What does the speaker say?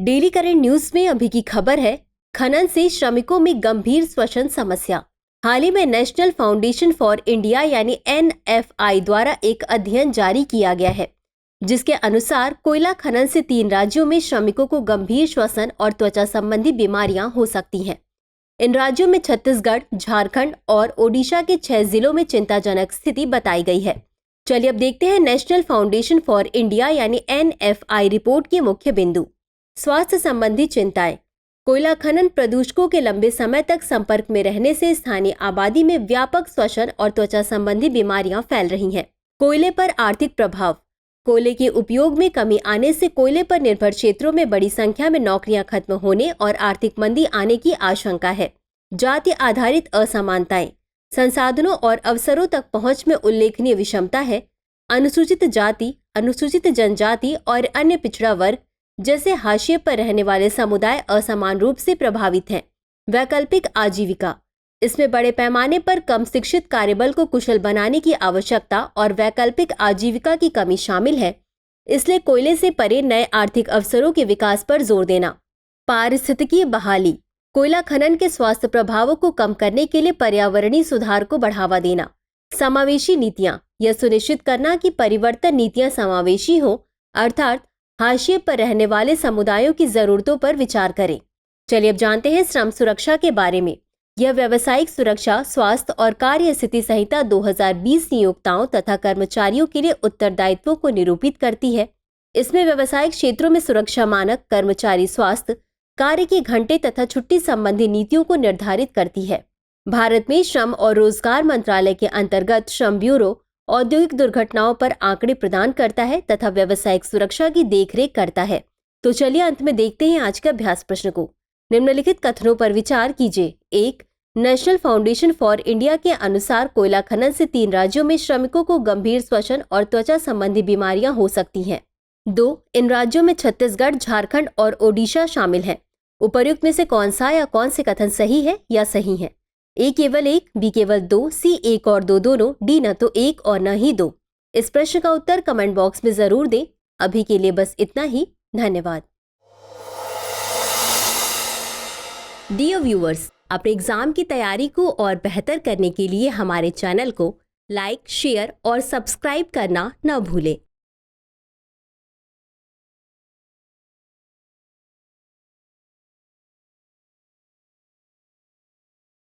Daily current news में अभी की खबर है, खनन से श्रमिकों में गंभीर श्वसन समस्या। हाल ही में नेशनल फाउंडेशन फॉर इंडिया यानी NFI द्वारा एक अध्ययन जारी किया गया है, जिसके अनुसार कोयला खनन से 3 राज्यों में श्रमिकों को गंभीर श्वसन और त्वचा संबंधी बीमारियां हो सकती हैं। इन राज्यों में छत्तीसगढ़, झारखंड और ओडिशा के 6 जिलों में चिंताजनक स्थिति बताई गई है। चलिए अब देखते हैं नेशनल फाउंडेशन फॉर इंडिया यानी NFI रिपोर्ट के मुख्य बिंदु। स्वास्थ्य संबंधी चिंताएं। कोयला खनन प्रदूषकों के लंबे समय तक संपर्क में रहने से स्थानीय आबादी में व्यापक श्वसन और त्वचा संबंधी बीमारियां फैल रही हैं। कोयले पर आर्थिक प्रभाव। कोयले के उपयोग में कमी आने से कोयले पर निर्भर क्षेत्रों में बड़ी संख्या में नौकरियां खत्म होने और आर्थिक मंदी आने की आशंका है। जाति आधारित असमानताएं। संसाधनों और अवसरों तक पहुंच में उल्लेखनीय विषमता है। अनुसूचित जाति, अनुसूचित जनजाति और अन्य पिछड़ा वर्ग जैसे हाशिए पर रहने वाले समुदाय असमान रूप से प्रभावित हैं। वैकल्पिक आजीविका। इसमें बड़े पैमाने पर कम शिक्षित कार्यबल को कुशल बनाने की आवश्यकता और वैकल्पिक आजीविका की कमी शामिल है, इसलिए कोयले से परे नए आर्थिक अवसरों के विकास पर जोर देना। पारिस्थितिकीय बहाली। कोयला खनन के स्वास्थ्य प्रभावों को कम करने के लिए पर्यावरणीय सुधार को बढ़ावा देना। समावेशी नीतियां। यह सुनिश्चित करना कि परिवर्तन नीतियां समावेशी हो, अर्थात हाशिए पर रहने वाले समुदायों की जरूरतों पर विचार करें। चलिए अब जानते हैं श्रम सुरक्षा के बारे में। यह व्यावसायिक सुरक्षा, स्वास्थ्य और कार्य स्थिति संहिता 2020 नियोक्ताओं तथा कर्मचारियों के लिए उत्तरदायित्वों को निरूपित करती है। इसमें व्यावसायिक क्षेत्रों में सुरक्षा मानक, कर्मचारी स्वास्थ्य, कार्य के घंटे तथा छुट्टी संबंधी नीतियों को निर्धारित करती है। भारत में श्रम और रोजगार मंत्रालय के अंतर्गत श्रम ब्यूरो औद्योगिक दुर्घटनाओं पर आंकड़े प्रदान करता है तथा व्यावसायिक सुरक्षा की देखरेख करता है। तो चलिए अंत में देखते हैं आज के अभ्यास प्रश्न को। निम्नलिखित कथनों पर विचार कीजिए। 1. नेशनल फाउंडेशन फॉर इंडिया के अनुसार कोयला खनन से 3 राज्यों में श्रमिकों को गंभीर श्वसन और त्वचा संबंधी बीमारियां हो सकती हैं। 2. इन राज्यों में छत्तीसगढ़, झारखंड और ओडिशा शामिल हैं। उपर्युक्त में से कौन सा या कौन से कथन सही है या सही है? A केवल 1, B केवल 2, C 1 और 2 दोनों, D न तो 1 और न ही 2। इस प्रश्न का उत्तर कमेंट बॉक्स में जरूर दें। अभी के लिए बस इतना ही। धन्यवाद। डियर व्यूअर्स, अपने एग्जाम की तैयारी को और बेहतर करने के लिए हमारे चैनल को लाइक, शेयर और सब्सक्राइब करना न भूलें।